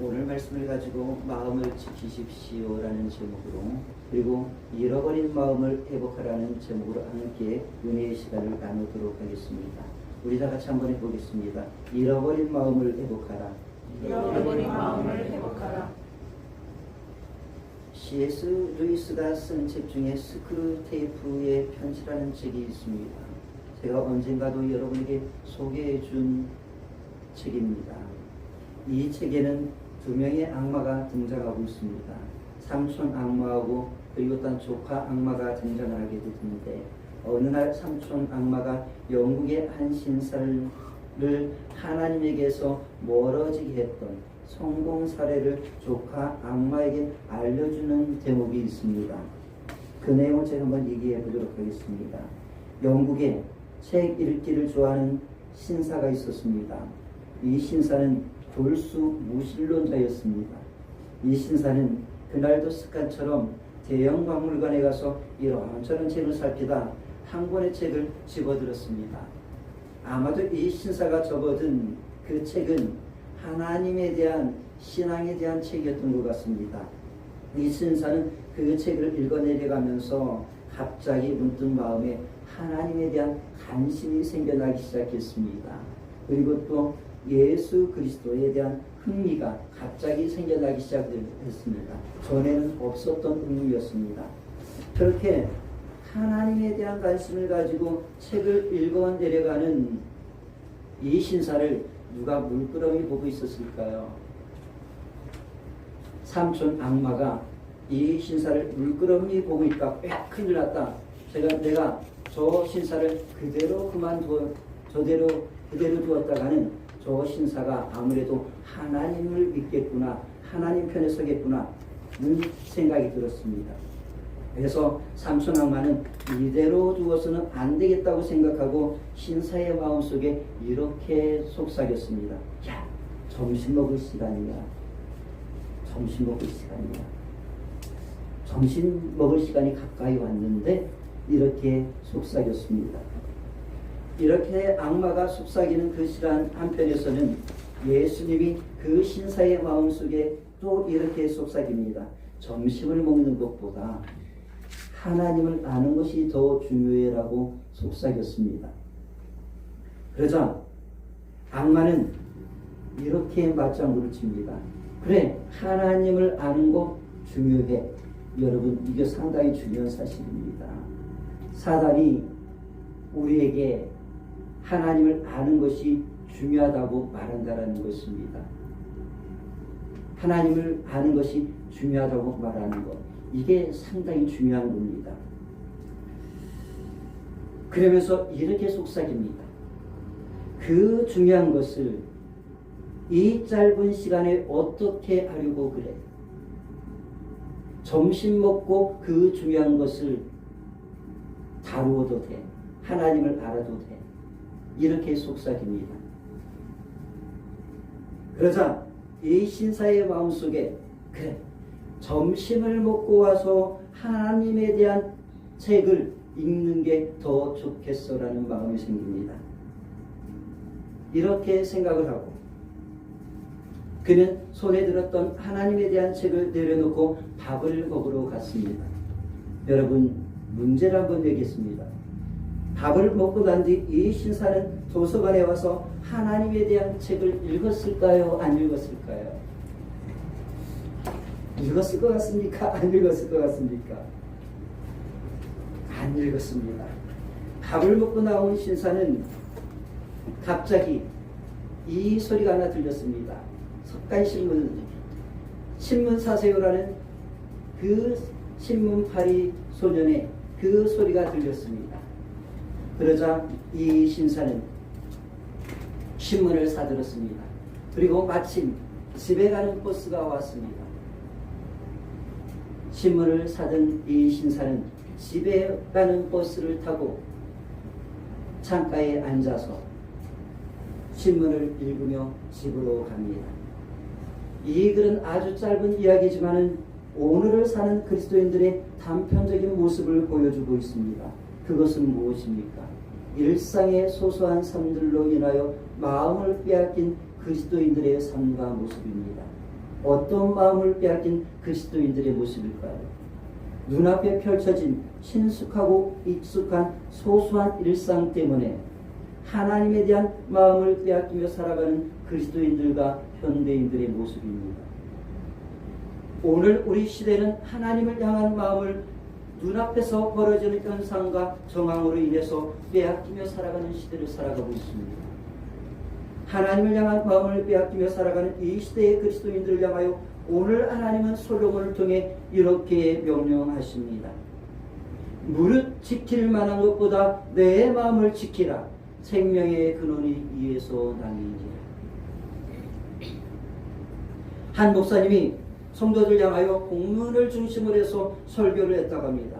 오늘 말씀을 가지고 마음을 지키십시오라는 제목으로, 그리고 잃어버린 마음을 회복하라는 제목으로 함께 은혜의 시간을 나누도록 하겠습니다. 우리 다 같이 한번 해보겠습니다. 잃어버린 마음을 회복하라. 잃어버린 마음을 회복하라. C.S. 루이스가 쓴 책 중에 스크루테이프의 편지라는 책이 있습니다. 제가 언젠가도 여러분에게 소개해 준 책입니다. 이 책에는 두 명의 악마가 등장하고 있습니다. 삼촌 악마하고 그리고 또 조카 악마가 등장을 하게 되는데, 어느 날 삼촌 악마가 영국의 한 신사를 하나님에게서 멀어지게 했던 성공 사례를 조카 악마에게 알려주는 대목이 있습니다. 그 내용을 제가 한번 얘기해 보도록 하겠습니다. 영국에 책 읽기를 좋아하는 신사가 있었습니다. 이 신사는 골수 무신론자였습니다. 이 신사는 그날도 습관처럼 대형 박물관에 가서 이런저런 책을 살피다 한 권의 책을 집어들었습니다. 아마도 이 신사가 접어든 그 책은 하나님에 대한 신앙에 대한 책이었던 것 같습니다. 이 신사는 그 책을 읽어내려가면서 갑자기 문득 마음에 하나님에 대한 관심이 생겨나기 시작했습니다. 그리고 또 예수 그리스도에 대한 흥미가 갑자기 생겨나기 시작했습니다. 전에는 없었던 흥미였습니다. 그렇게 하나님에 대한 관심을 가지고 책을 읽어내려가는 이 신사를 누가 물끄러미 보고 있었을까요? 삼촌 악마가 이 신사를 물끄러미 보고 있다. 큰일 났다. 내가 저 신사를 그대로 그대로 두었다가는 저 신사가 아무래도 하나님을 믿겠구나, 하나님 편에 서겠구나 는 생각이 들었습니다. 그래서 삼촌 악마는 이대로 두어서는 안 되겠다고 생각하고 신사의 마음속에 이렇게 속삭였습니다. 야, 점심 먹을 시간이야. 점심 먹을 시간이야. 점심 먹을 시간이 가까이 왔는데 이렇게 속삭였습니다. 이렇게 악마가 속삭이는 그 시간 한편에서는 예수님이 그 신사의 마음속에 또 이렇게 속삭입니다. 점심을 먹는 것보다 하나님을 아는 것이 더 중요해라고 속삭였습니다. 그러자 악마는 이렇게 맞장구를 칩니다. 그래, 하나님을 아는 것 중요해. 여러분, 이게 상당히 중요한 사실입니다. 사단이 우리에게 하나님을 아는 것이 중요하다고 말한다는 것입니다. 하나님을 아는 것이 중요하다고 말하는 것, 이게 상당히 중요한 겁니다. 그러면서 이렇게 속삭입니다. 그 중요한 것을 이 짧은 시간에 어떻게 하려고 그래? 점심 먹고 그 중요한 것을 다루어도 돼. 하나님을 알아도 돼. 이렇게 속삭입니다. 그러자 이 신사의 마음속에, 그래, 점심을 먹고 와서 하나님에 대한 책을 읽는 게 더 좋겠어라는 마음이 생깁니다. 이렇게 생각을 하고 그는 손에 들었던 하나님에 대한 책을 내려놓고 밥을 먹으러 갔습니다. 여러분, 문제를 한번 내겠습니다. 밥을 먹고 난 뒤 이 신사는 도서관에 와서 하나님에 대한 책을 읽었을까요? 안 읽었을까요? 읽었을 것 같습니까? 안 읽었을 것 같습니까? 안 읽었습니다. 밥을 먹고 나온 신사는 갑자기 이 소리가 하나 들렸습니다. 신문 사세요라는 그 신문팔이 소년의 그 소리가 들렸습니다. 그러자 이 신사는 신문을 사들었습니다. 그리고 마침 집에 가는 버스가 왔습니다. 신문을 사든 이 신사는 집에 가는 버스를 타고 창가에 앉아서 신문을 읽으며 집으로 갑니다. 이 글은 아주 짧은 이야기지만은 오늘을 사는 그리스도인들의 단편적인 모습을 보여주고 있습니다. 그것은 무엇입니까? 일상의 소소한 삶들로 인하여 마음을 빼앗긴 그리스도인들의 삶과 모습입니다. 어떤 마음을 빼앗긴 그리스도인들의 모습일까요? 눈앞에 펼쳐진 친숙하고 익숙한 소소한 일상 때문에 하나님에 대한 마음을 빼앗기며 살아가는 그리스도인들과 현대인들의 모습입니다. 오늘 우리 시대는 하나님을 향한 마음을 눈앞에서 벌어지는 현상과 정황으로 인해서 빼앗기며 살아가는 시대를 살아가고 있습니다. 하나님을 향한 마음을 빼앗기며 살아가는 이 시대의 그리스도인들을 향하여 오늘 하나님은 솔로몬을 통해 이렇게 명령하십니다. 무릇 지킬 만한 것보다 내 마음을 지키라. 생명의 근원이 이에서 나니이니라. 한 목사님이 성도들 향하여 공문을 중심으로 해서 설교를 했다고 합니다.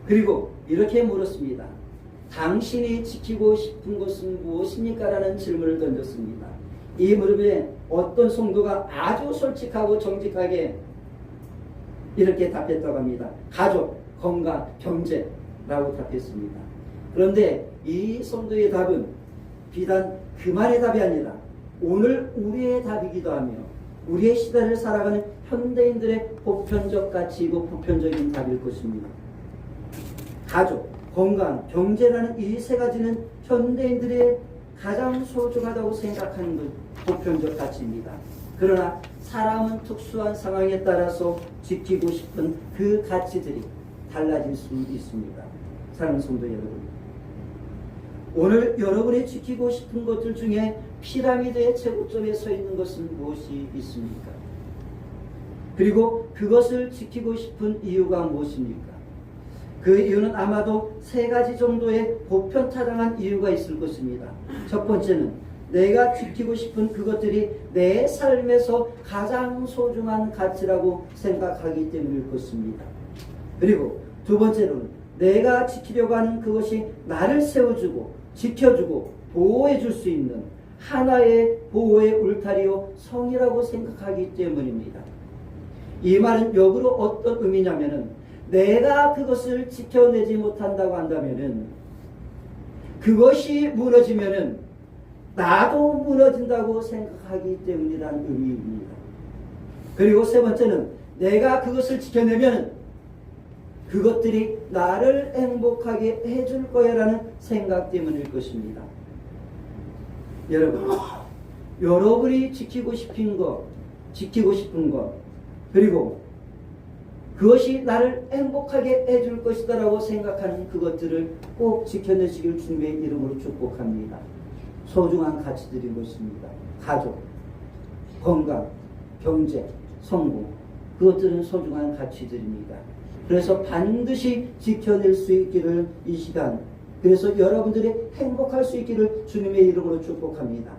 그리고 이렇게 물었습니다. 당신이 지키고 싶은 것은 무엇입니까? 라는 질문을 던졌습니다. 이 물음에 어떤 성도가 아주 솔직하고 정직하게 이렇게 답했다고 합니다. 가족, 건강, 경제라고 답했습니다. 그런데 이 성도의 답은 비단 그만의 답이 아니라 오늘 우리의 답이기도 하며 우리의 시대를 살아가는 현대인들의 보편적 가치이고 보편적인 답일 것입니다. 가족, 건강, 경제라는 이 세 가지는 현대인들의 가장 소중하다고 생각하는 것, 보편적 가치입니다. 그러나 사람은 특수한 상황에 따라서 지키고 싶은 그 가치들이 달라질 수 있습니다. 사랑하는 성도 여러분, 오늘 여러분이 지키고 싶은 것들 중에 피라미드의 최고점에 서 있는 것은 무엇이 있습니까? 그리고 그것을 지키고 싶은 이유가 무엇입니까? 그 이유는 아마도 세 가지 정도의 보편타당한 이유가 있을 것입니다. 첫 번째는 내가 지키고 싶은 그것들이 내 삶에서 가장 소중한 가치라고 생각하기 때문일 것입니다. 그리고 두 번째로는 내가 지키려고 하는 그것이 나를 세워주고 지켜주고 보호해줄 수 있는 하나의 보호의 울타리요 성이라고 생각하기 때문입니다. 이 말은 역으로 어떤 의미냐면은 내가 그것을 지켜내지 못한다고 한다면은 그것이 무너지면은 나도 무너진다고 생각하기 때문이라는 의미입니다. 그리고 세 번째는 내가 그것을 지켜내면 그것들이 나를 행복하게 해줄 거야 라는 생각 때문일 것입니다. 여러분이 지키고 싶은 것, 그리고 그것이 나를 행복하게 해줄 것이다 라고 생각하는 그것들을 꼭 지켜내시길 주님의 이름으로 축복합니다. 소중한 가치들인 것입니다. 가족, 건강, 경제, 성공, 그것들은 소중한 가치들입니다. 그래서 반드시 지켜낼 수 있기를 이 시간, 그래서 여러분들이 행복할 수 있기를 주님의 이름으로 축복합니다.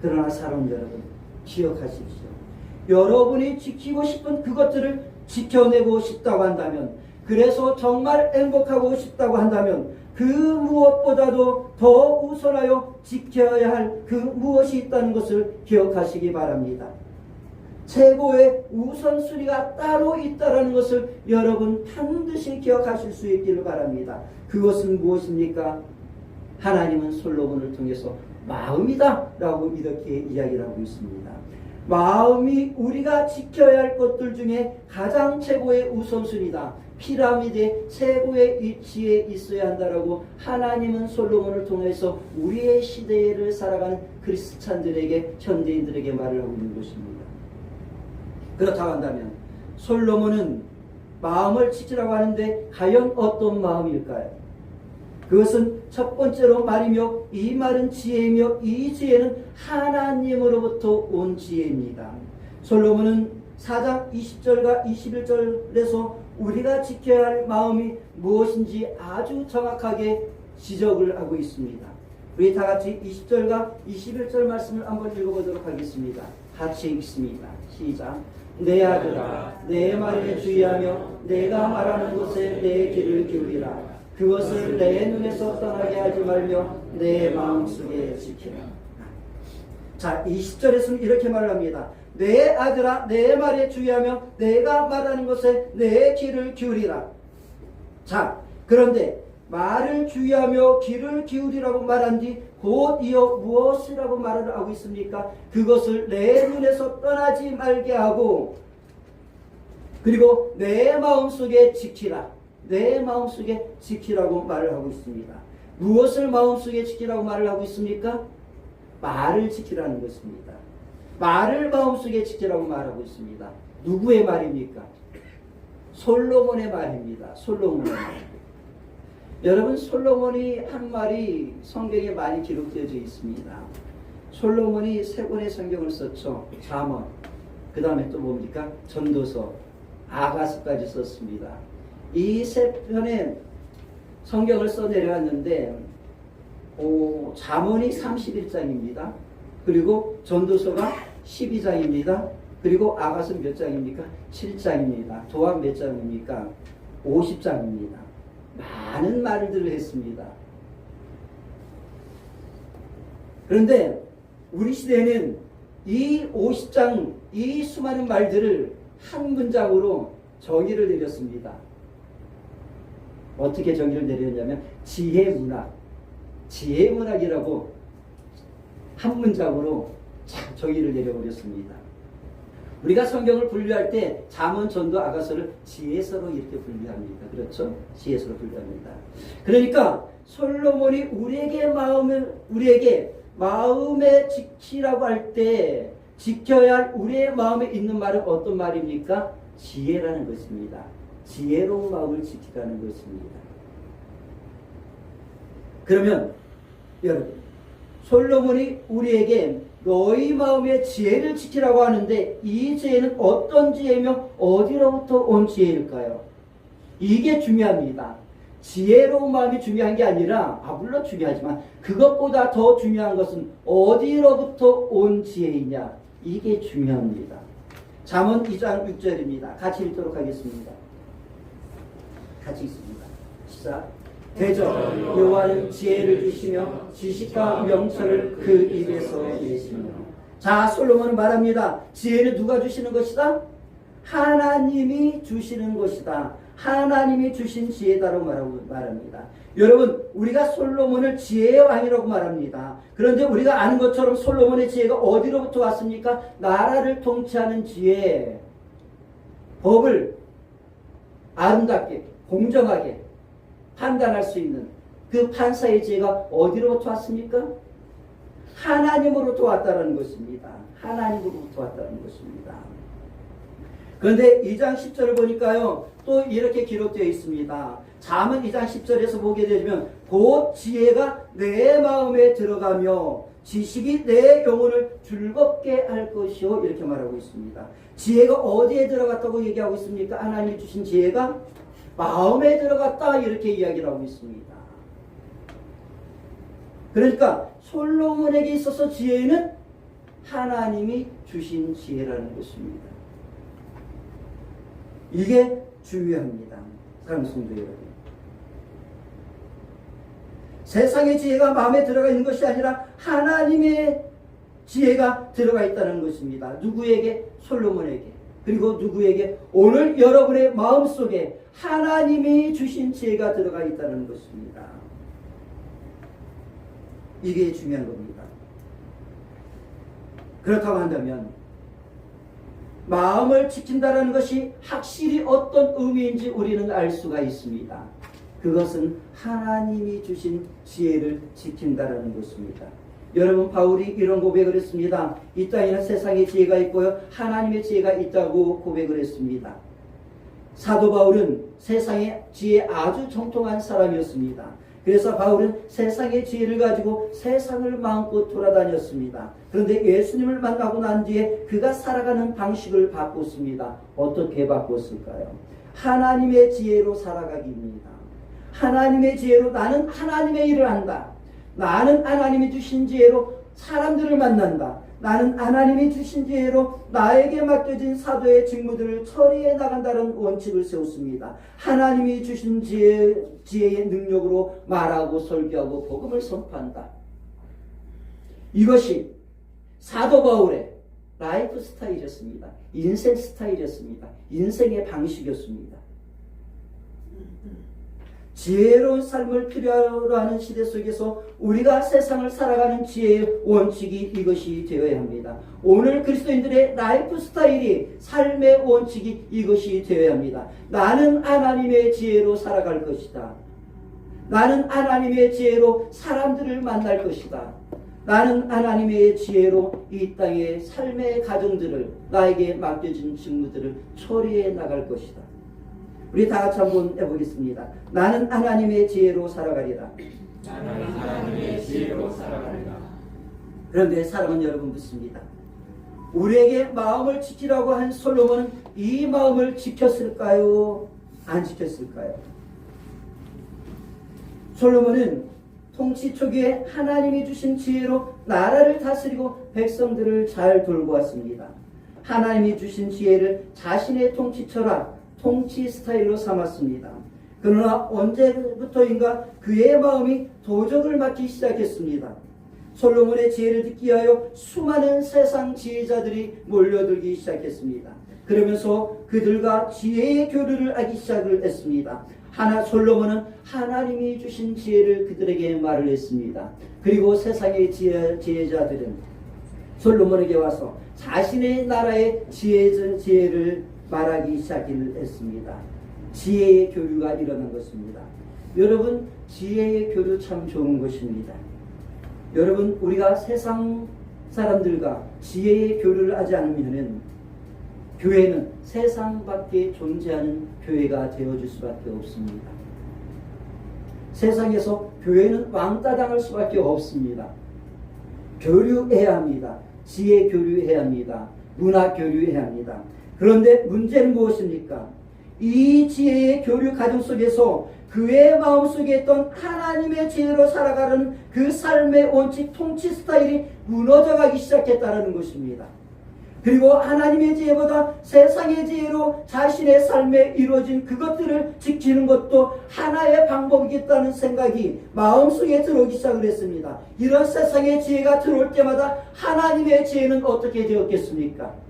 그러나 사랑하는 여러분, 기억하십시오. 여러분이 지키고 싶은 그것들을 지켜내고 싶다고 한다면, 그래서 정말 행복하고 싶다고 한다면 그 무엇보다도 더 우선하여 지켜야 할 그 무엇이 있다는 것을 기억하시기 바랍니다. 최고의 우선순위가 따로 있다는 것을 여러분 반드시 기억하실 수 있기를 바랍니다. 그것은 무엇입니까? 하나님은 솔로몬을 통해서 마음이다 라고 이렇게 이야기를 하고 있습니다. 마음이 우리가 지켜야 할 것들 중에 가장 최고의 우선순위다. 피라미드의 최고의 위치에 있어야 한다라고 하나님은 솔로몬을 통해서 우리의 시대를 살아가는 크리스찬들에게, 현대인들에게 말을 하고 있는 것입니다. 그렇다고 한다면 솔로몬은 마음을 지키라고 하는데 과연 어떤 마음일까요? 그것은 첫 번째로 말이며 이 말은 지혜이며 이 지혜는 하나님으로부터 온 지혜입니다. 솔로몬은 4장 20절과 21절에서 우리가 지켜야 할 마음이 무엇인지 아주 정확하게 지적을 하고 있습니다. 우리 다 같이 20절과 21절 말씀을 한번 읽어보도록 하겠습니다. 같이 읽습니다. 시작. 내 아들아, 내 말에 주의하며 내가 말하는 곳에 내 귀를 기울이라. 그것을 내 눈에서 떠나게 하지 말며 내 마음속에 지키라. 자, 20절에서는 이렇게 말을 합니다. 내 아들아, 내 말에 주의하며 내가 말하는 것에 내 귀를 기울이라. 자, 그런데 말을 주의하며 귀를 기울이라고 말한 뒤 곧 이어 무엇이라고 말을 하고 있습니까? 그것을 내 눈에서 떠나지 말게 하고 그리고 내 마음속에 지키라. 내 마음속에 지키라고 말을 하고 있습니다. 무엇을 마음속에 지키라고 말을 하고 있습니까? 말을 지키라는 것입니다. 말을 마음속에 지키라고 말하고 있습니다. 누구의 말입니까? 솔로몬의 말입니다. 솔로몬의 말. 여러분, 솔로몬이 한 말이 성경에 많이 기록되어져 있습니다. 솔로몬이 3권의 성경을 썼죠. 잠언, 그 다음에 또 뭡니까? 전도서, 아가서까지 썼습니다. 이 3편의 성경을 써내려왔는데 잠언이 31장입니다. 그리고 전도서가 12장입니다. 그리고 아가서 몇 장입니까? 7장입니다. 도합 몇 장입니까? 50장입니다. 많은 말들을 했습니다. 그런데 우리 시대에는 이 50장, 이 수많은 말들을 한 문장으로 정의를 내렸습니다. 어떻게 정의를 내렸냐면 지혜문학이라고 한 문장으로 정의를 내려버렸습니다. 우리가 성경을 분류할 때 잠언, 전도, 아가서를 지혜서로 이렇게 분류합니다. 그렇죠? 지혜서로 분류합니다. 그러니까 솔로몬이 우리에게 마음에 지키라고 할 때 지켜야 할 우리의 마음에 있는 말은 어떤 말입니까? 지혜라는 것입니다. 지혜로운 마음을 지키라는 것입니다. 그러면 여러분, 솔로몬이 우리에게 너희 마음의 지혜를 지키라고 하는데 이 지혜는 어떤 지혜며 어디로부터 온 지혜일까요? 이게 중요합니다. 지혜로운 마음이 중요한 게 아니라 물론 중요하지만 그것보다 더 중요한 것은 어디로부터 온 지혜이냐, 이게 중요합니다. 잠언 2장 6절입니다. 같이 읽도록 하겠습니다. 같이 읽습니다. 시작. 대저 여호와는 지혜를 주시며 지식과 명철을 그 입에서 내시며. 자, 솔로몬은 말합니다. 지혜는 누가 주시는 것이다? 하나님이 주시는 것이다. 하나님이 주신 지혜다라고 말합니다. 여러분, 우리가 솔로몬을 지혜의 왕이라고 말합니다. 그런데 우리가 아는 것처럼 솔로몬의 지혜가 어디로부터 왔습니까? 나라를 통치하는 지혜, 법을 아름답게 공정하게 판단할 수 있는 그 판사의 지혜가 어디로부터 왔습니까? 하나님으로부터 왔다는 것입니다. 하나님으로부터 왔다는 것입니다. 그런데 2장 10절을 보니까요, 또 이렇게 기록되어 있습니다. 잠언 2장 10절에서 보게 되면 곧 지혜가 내 마음에 들어가며 지식이 내 영혼을 즐겁게 할 것이요, 이렇게 말하고 있습니다. 지혜가 어디에 들어갔다고 얘기하고 있습니까? 하나님이 주신 지혜가 마음에 들어갔다, 이렇게 이야기를 하고 있습니다. 그러니까 솔로몬에게 있어서 지혜는 하나님이 주신 지혜라는 것입니다. 이게 중요합니다. 사랑하는 성도 여러분, 세상의 지혜가 마음에 들어가 있는 것이 아니라 하나님의 지혜가 들어가 있다는 것입니다. 누구에게? 솔로몬에게. 그리고 누구에게? 오늘 여러분의 마음속에 하나님이 주신 지혜가 들어가 있다는 것입니다. 이게 중요한 겁니다. 그렇다고 한다면 마음을 지킨다는 것이 확실히 어떤 의미인지 우리는 알 수가 있습니다. 그것은 하나님이 주신 지혜를 지킨다는 것입니다. 여러분, 바울이 이런 고백을 했습니다. 이 땅에는 세상의 지혜가 있고요, 하나님의 지혜가 있다고 고백을 했습니다. 사도 바울은 세상의 지혜에 아주 정통한 사람이었습니다. 그래서 바울은 세상의 지혜를 가지고 세상을 마음껏 돌아다녔습니다. 그런데 예수님을 만나고 난 뒤에 그가 살아가는 방식을 바꿨습니다. 어떻게 바꿨을까요? 하나님의 지혜로 살아가기입니다. 하나님의 지혜로 나는 하나님의 일을 한다. 나는 하나님이 주신 지혜로 사람들을 만난다. 나는 하나님이 주신 지혜로 나에게 맡겨진 사도의 직무들을 처리해 나간다는 원칙을 세웠습니다. 하나님이 주신 지혜의 능력으로 말하고 설교하고 복음을 선포한다. 이것이 사도 바울의 라이프 스타일이었습니다. 인생 스타일이었습니다. 인생의 방식이었습니다. 지혜로운 삶을 필요로 하는 시대 속에서 우리가 세상을 살아가는 지혜의 원칙이 이것이 되어야 합니다. 오늘 그리스도인들의 라이프 스타일이, 삶의 원칙이 이것이 되어야 합니다. 나는 하나님의 지혜로 살아갈 것이다. 나는 하나님의 지혜로 사람들을 만날 것이다. 나는 하나님의 지혜로 이 땅의 삶의 가정들을, 나에게 맡겨진 직무들을 처리해 나갈 것이다. 우리 다 같이 한번 해보겠습니다. 나는 하나님의 지혜로 살아가리라. 나는 하나님의 지혜로 살아가리라. 그런데 사랑하는 여러분, 묻습니다. 우리에게 마음을 지키라고 한 솔로몬은 이 마음을 지켰을까요? 안 지켰을까요? 솔로몬은 통치 초기에 하나님이 주신 지혜로 나라를 다스리고 백성들을 잘 돌보 왔습니다. 하나님이 주신 지혜를 자신의 통치 철학, 통치 스타일로 삼았습니다. 그러나 언제부터인가 그의 마음이 도적을 맞기 시작했습니다. 솔로몬의 지혜를 듣기 위하여 수많은 세상 지혜자들이 몰려들기 시작했습니다. 그러면서 그들과 지혜의 교류를 하기 시작을 했습니다. 솔로몬은 하나님이 주신 지혜를 그들에게 말을 했습니다. 그리고 세상의 지혜자들은 솔로몬에게 와서 자신의 나라의 지혜를 말하기 시작했습니다. 지혜의 교류가 일어난 것입니다. 여러분, 지혜의 교류 참 좋은 것입니다. 여러분, 우리가 세상 사람들과 지혜의 교류를 하지 않으면 교회는 세상 밖에 존재하는 교회가 되어줄 수밖에 없습니다. 세상에서 교회는 왕따 당할 수밖에 없습니다. 교류해야 합니다. 지혜 교류해야 합니다. 문화 교류해야 합니다. 그런데 문제는 무엇입니까? 이 지혜의 교류 과정 속에서 그의 마음속에 있던 하나님의 지혜로 살아가는 그 삶의 원칙, 통치 스타일이 무너져가기 시작했다는 것입니다. 그리고 하나님의 지혜보다 세상의 지혜로 자신의 삶에 이루어진 그것들을 지키는 것도 하나의 방법이겠다는 생각이 마음속에 들어오기 시작을 했습니다. 이런 세상의 지혜가 들어올 때마다 하나님의 지혜는 어떻게 되었겠습니까?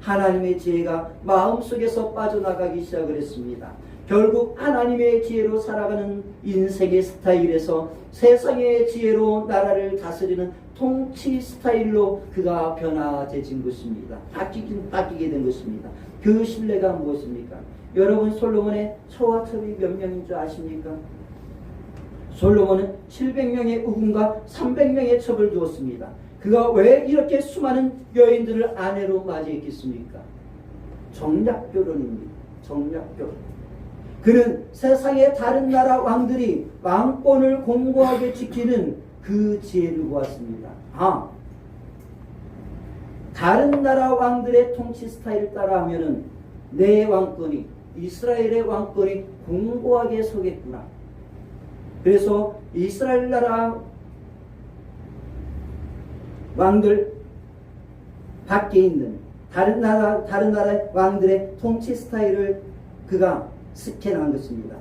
하나님의 지혜가 마음속에서 빠져나가기 시작을 했습니다. 결국 하나님의 지혜로 살아가는 인생의 스타일에서 세상의 지혜로 나라를 다스리는 통치 스타일로 그가 변화되진 것입니다. 바뀌게 된 것입니다. 그 신뢰가 무엇입니까? 여러분, 솔로몬의 처와 첩이 몇 명인 줄 아십니까? 솔로몬은 700명의 우군과 300명의 첩을 두었습니다. 그가 왜 이렇게 수많은 여인들을 아내로 맞이했겠습니까? 정략결혼입니다. 정략결혼. 그는 세상의 다른 나라 왕들이 왕권을 공고하게 지키는 그 지혜를 보았습니다. 다른 나라 왕들의 통치 스타일을 따라하면은 내 왕권이, 이스라엘의 왕권이 공고하게 서겠구나. 그래서 이스라엘 나라 왕들 밖에 있는 다른 나라 왕들의 통치 스타일을 그가 스캔한 것입니다.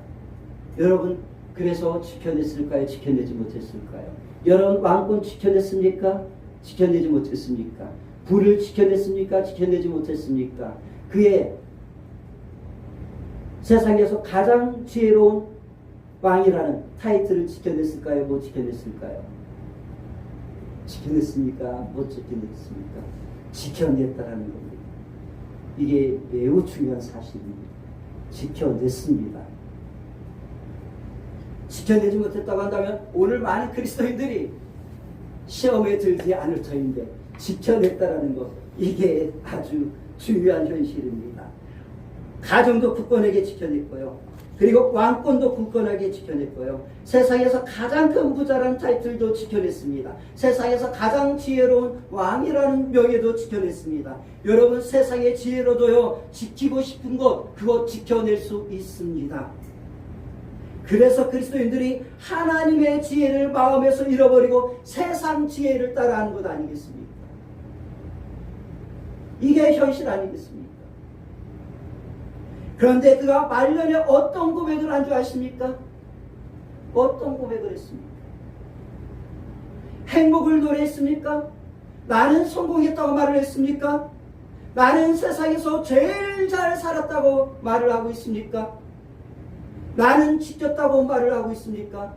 여러분, 그래서 지켜냈을까요? 지켜내지 못했을까요? 여러분, 왕권 지켜냈습니까? 지켜내지 못했습니까? 부를 지켜냈습니까? 지켜내지 못했습니까? 그의 세상에서 가장 지혜로운 왕이라는 타이틀을 지켜냈을까요? 못 지켜냈을까요? 지켜냈습니까? 못 지켜냈습니까? 지켜냈다라는 겁니다. 이게 매우 중요한 사실입니다. 지켜냈습니다. 지켜내지 못했다고 한다면 오늘 많은 그리스도인들이 시험에 들지 않을 터인데 지켜냈다라는 것, 이게 아주 중요한 현실입니다. 가정도 굳건하게 지켜냈고요. 그리고 왕권도 굳건하게 지켜냈고요. 세상에서 가장 큰 부자라는 타이틀도 지켜냈습니다. 세상에서 가장 지혜로운 왕이라는 명예도 지켜냈습니다. 여러분, 세상의 지혜로도요, 지키고 싶은 것, 그것 지켜낼 수 있습니다. 그래서 그리스도인들이 하나님의 지혜를 마음에서 잃어버리고 세상 지혜를 따라하는 것 아니겠습니까? 이게 현실 아니겠습니까? 그런데 그가 말년에 어떤 고백을 한 줄 아십니까? 어떤 고백을 했습니까? 행복을 노래했습니까? 나는 성공했다고 말을 했습니까? 나는 세상에서 제일 잘 살았다고 말을 하고 있습니까? 나는 지켰다고 말을 하고 있습니까?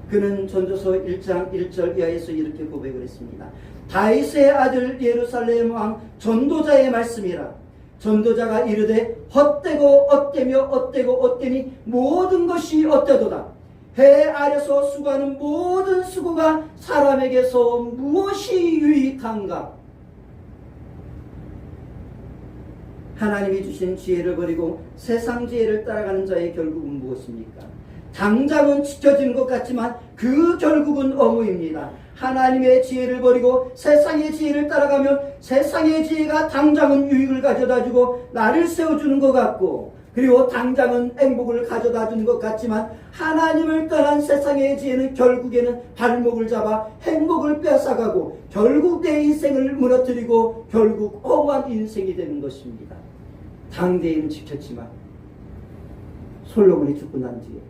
그는 전도서 1장 1절 이하에서 이렇게 고백을 했습니다. 다윗의 아들 예루살렘 왕 전도자의 말씀이라. 전도자가 이르되 헛되고 헛되며 헛되고 헛되니 모든 것이 헛되도다. 해 아래서 수고하는 모든 수고가 사람에게서 무엇이 유익한가? 하나님이 주신 지혜를 버리고 세상 지혜를 따라가는 자의 결국은 무엇입니까? 당장은 지켜지는 것 같지만 그 결국은 어무입니다. 하나님의 지혜를 버리고 세상의 지혜를 따라가면 세상의 지혜가 당장은 유익을 가져다주고 나를 세워주는 것 같고, 그리고 당장은 행복을 가져다주는 것 같지만 하나님을 떠난 세상의 지혜는 결국에는 발목을 잡아 행복을 빼앗아가고 결국 내 인생을 무너뜨리고 결국 험한 인생이 되는 것입니다. 당대에는 지켰지만 솔로몬이 죽고 난 뒤에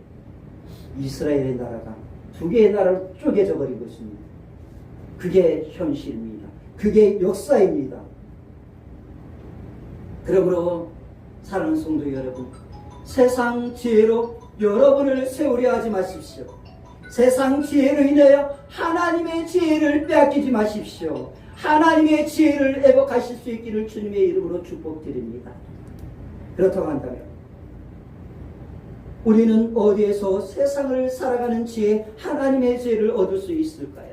이스라엘의 나라가 두 개의 나라로 쪼개져 버린 것입니다. 그게 현실입니다. 그게 역사입니다. 그러므로 사랑하는 성도 여러분, 세상 지혜로 여러분을 세우려 하지 마십시오. 세상 지혜로 인하여 하나님의 지혜를 빼앗기지 마십시오. 하나님의 지혜를 회복하실 수 있기를 주님의 이름으로 축복드립니다. 그렇다고 한다면 우리는 어디에서 세상을 살아가는 지혜, 하나님의 지혜를 얻을 수 있을까요?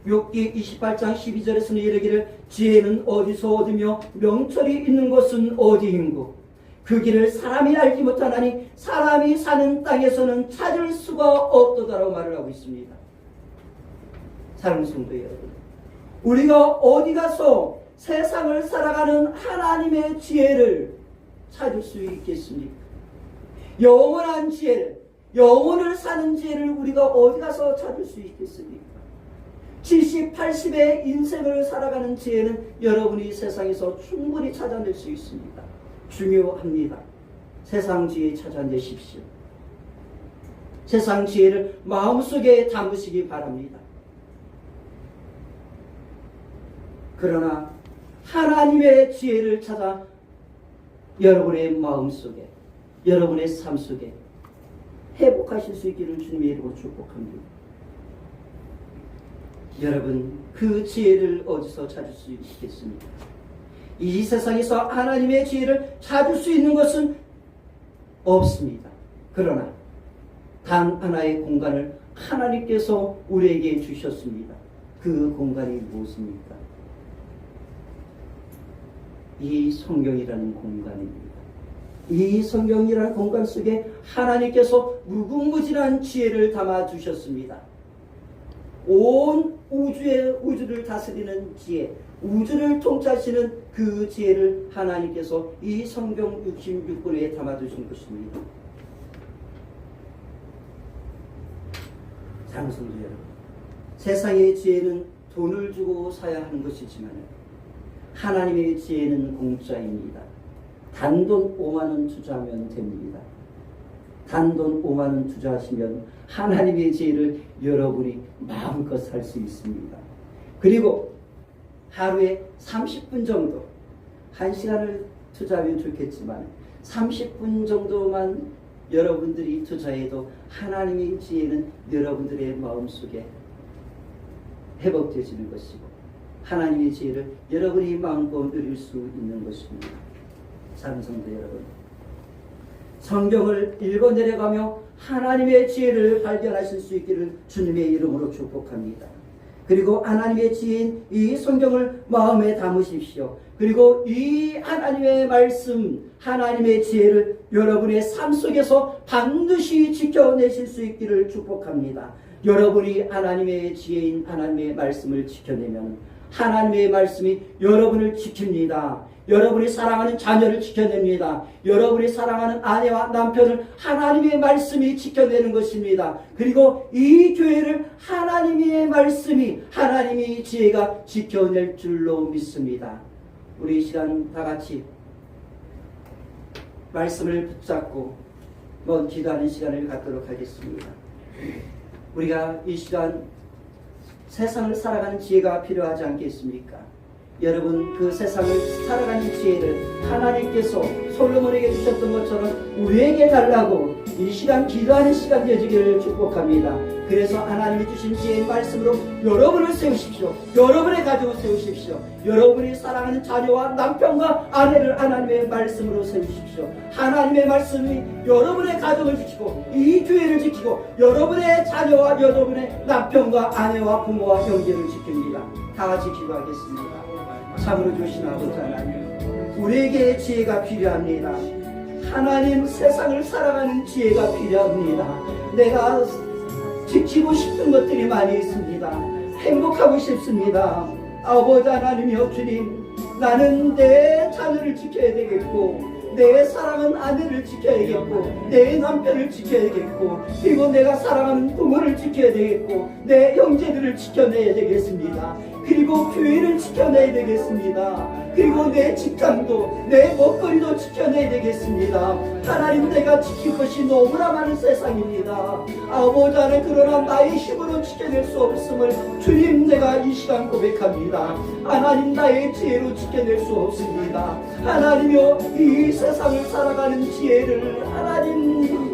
욥기 28장 12절에서는 이르기를 지혜는 어디서 얻으며 명철이 있는 곳은 어디인고 그 길을 사람이 알지 못하나니 사람이 사는 땅에서는 찾을 수가 없도다라고 말을 하고 있습니다. 사랑하는 성도 여러분, 우리가 어디 가서 세상을 살아가는 하나님의 지혜를 찾을 수 있겠습니까? 영원한 지혜를, 영혼을 사는 지혜를 우리가 어디 가서 찾을 수 있겠습니까? 70, 80의 인생을 살아가는 지혜는 여러분이 세상에서 충분히 찾아낼 수 있습니다. 중요합니다. 세상 지혜 찾아내십시오. 세상 지혜를 마음속에 담으시기 바랍니다. 그러나 하나님의 지혜를 찾아 여러분의 마음속에, 여러분의 삶 속에 회복하실 수 있기를 주님의 이름으로 축복합니다. 여러분, 그 지혜를 어디서 찾을 수 있겠습니까? 이 세상에서 하나님의 지혜를 찾을 수 있는 것은 없습니다. 그러나 단 하나의 공간을 하나님께서 우리에게 주셨습니다. 그 공간이 무엇입니까? 이 성경이라는 공간입니다. 이 성경이라는 공간 속에 하나님께서 무궁무진한 지혜를 담아 주셨습니다. 온 우주를 다스리는 지혜, 우주를 통치하시는 그 지혜를 하나님께서 이 성경 66권에 담아두신 것입니다. 사랑하는 성도 여러분, 세상의 지혜는 돈을 주고 사야 하는 것이지만 하나님의 지혜는 공짜입니다. 단돈 5만원 투자하면 됩니다. 단돈 5만원 투자하시면 하나님의 지혜를 여러분이 마음껏 살 수 있습니다. 그리고 하루에 30분 정도, 1시간을 투자하면 좋겠지만 30분 정도만 여러분들이 투자해도 하나님의 지혜는 여러분들의 마음속에 회복되어지는 것이고 하나님의 지혜를 여러분이 마음껏 누릴 수 있는 것입니다. 사랑하는 성도 여러분, 성경을 읽어 내려가며 하나님의 지혜를 발견하실 수 있기를 주님의 이름으로 축복합니다. 그리고 하나님의 지혜인 이 성경을 마음에 담으십시오. 그리고 이 하나님의 말씀, 하나님의 지혜를 여러분의 삶 속에서 반드시 지켜내실 수 있기를 축복합니다. 여러분이 하나님의 지혜인 하나님의 말씀을 지켜내면 하나님의 말씀이 여러분을 지킵니다. 여러분이 사랑하는 자녀를 지켜냅니다. 여러분이 사랑하는 아내와 남편을 하나님의 말씀이 지켜내는 것입니다. 그리고 이 교회를 하나님의 말씀이, 하나님의 지혜가 지켜낼 줄로 믿습니다. 우리 이 시간 다 같이 말씀을 붙잡고 기도하는 시간을 갖도록 하겠습니다. 우리가 이 시간 세상을 살아가는 지혜가 필요하지 않겠습니까? 여러분, 그 세상을 살아가는 지혜를 하나님께서 솔로몬에게 주셨던 것처럼 우리에게 달라고 이 시간 기도하는 시간 되시기를 축복합니다. 그래서 하나님이 주신 지혜의 말씀으로 여러분을 세우십시오. 여러분의 가족을 세우십시오. 여러분이 사랑하는 자녀와 남편과 아내를 하나님의 말씀으로 세우십시오. 하나님의 말씀이 여러분의 가족을 지키고 이 교회를 지키고 여러분의 자녀와 여러분의 남편과 아내와 부모와 형제를 지킵니다. 다 같이 기도하겠습니다. 참으로 주신 아버지 하나님, 우리에게 지혜가 필요합니다. 하나님, 세상을 살아가는 지혜가 필요합니다. 내가 지키고 싶은 것들이 많이 있습니다. 행복하고 싶습니다. 아버지 하나님이여 주님, 나는 내 자녀를 지켜야 되겠고 내 사랑하는 아내를 지켜야겠고 내 남편을 지켜야겠고 그리고 내가 사랑하는 부모를 지켜야 되겠고 내 형제들을 지켜내야 되겠습니다. 그리고 교회를 지켜내야 되겠습니다. 그리고 내 직장도 내 먹거리도 지켜내야 되겠습니다. 하나님, 내가 지킬 것이 너무나 많은 세상입니다. 아버지 하나님, 그러나 나의 힘으로 지켜낼 수 없음을 주님, 내가 이 시간 고백합니다. 하나님, 나의 지혜로 지켜낼 수 없습니다. 하나님이여, 이 세상을 살아가는 지혜를 하나님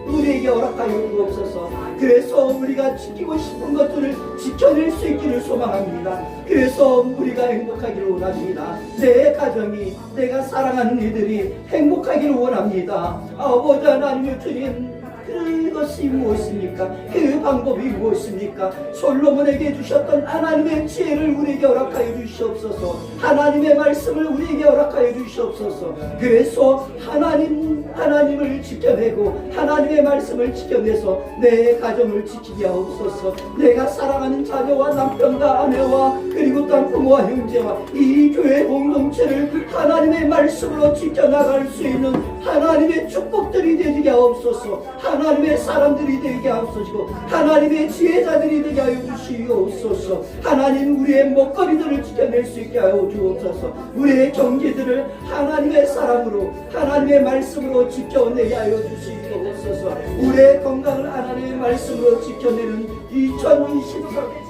우리에게 허락하여 주옵소서. 그래서 우리가 지키고 싶은 것들을 지켜낼 수 있기를 소망합니다. 그래서 우리가 행복하기를 원합니다. 내 가정이, 내가 사랑하는 이들이 행복하기를 원합니다. 아버지 하나님 주님, 그것이 무엇입니까? 그 방법이 무엇입니까? 솔로몬에게 주셨던 하나님의 지혜를 우리에게 허락하여 주시옵소서. 하나님의 말씀을 우리에게 허락하여 주시옵소서. 그래서 하나님을 지켜내고 하나님의 말씀을 지켜내서 내 가정을 지키게 하옵소서. 내가 사랑하는 자녀와 남편과 아내와 그리고 또 부모와 형제와 이 교회 공동체를 하나님의 말씀으로 지켜나갈 수 있는 하나님의 축복들이 되게 하옵소서. 하나님의 사람들이 되게 하옵소서. 하나님의 지혜자들이 되게 하여 주시옵소서. 하나님, 우리의 먹거리들을 지켜낼 수 있게 하여 주옵소서. 우리의 경제들을 하나님의 사랑으로 하나님의 말씀으로 지켜내게 하여 주시옵소서. 우리의 건강을 하나님의 말씀으로 지켜내는 2023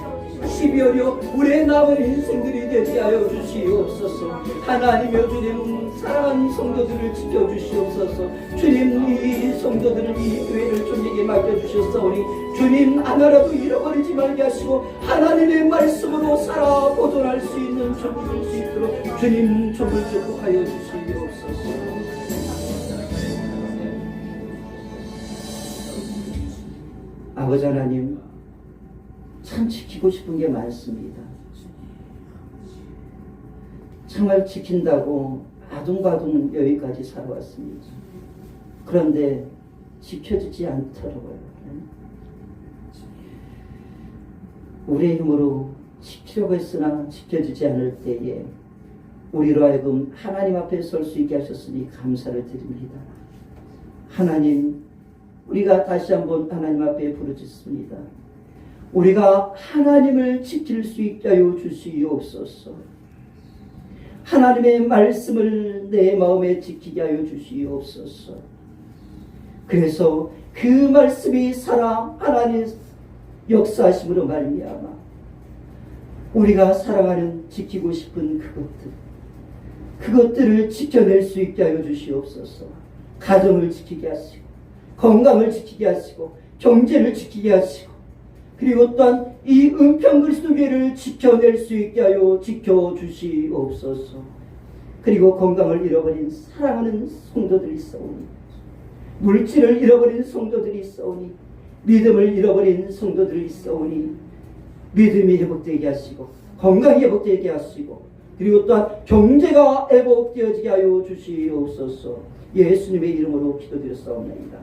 12월이요 우리의 남은 인생들이 되게 하여 주시옵소서. 하나님여 주님, 사랑하는 성도들을 지켜주시옵소서. 주님, 이 성도들을 이 교회를 주님에게 맡겨주셨사오니 주님, 하나라도 잃어버리지 말게 하시고 하나님의 말씀으로 살아 보존할 수 있는 주님일 수 있도록 주님 점을 축복하여 주시옵소서. 아버지 하나님, 참 지키고 싶은 게 많습니다. 정말 지킨다고 아둥바둥 여기까지 살아왔습니다. 그런데 지켜지지 않더라고요. 우리의 힘으로 지키려고 했으나 지켜지지 않을 때에 우리로 하여금 하나님 앞에 설 수 있게 하셨으니 감사를 드립니다. 하나님, 우리가 다시 한번 하나님 앞에 부르짖습니다. 우리가 하나님을 지킬 수 있게 하여 주시옵소서. 하나님의 말씀을 내 마음에 지키게 하여 주시옵소서. 그래서 그 말씀이 살아 하나님 역사하심으로 말미암아 우리가 사랑하는 지키고 싶은 그것들을 지켜낼 수 있게 하여 주시옵소서. 가정을 지키게 하시고 건강을 지키게 하시고 경제를 지키게 하시고 그리고 또한 이 은평그리스도교회를 지켜낼 수 있게 하여 지켜주시옵소서. 그리고 건강을 잃어버린 사랑하는 성도들이 있사오니, 물질을 잃어버린 성도들이 있사오니, 믿음을 잃어버린 성도들이 있사오니 믿음이 회복되게 하시고 건강이 회복되게 하시고 그리고 또한 경제가 회복되어지게 하여 주시옵소서. 예수님의 이름으로 기도드렸사옵나이다.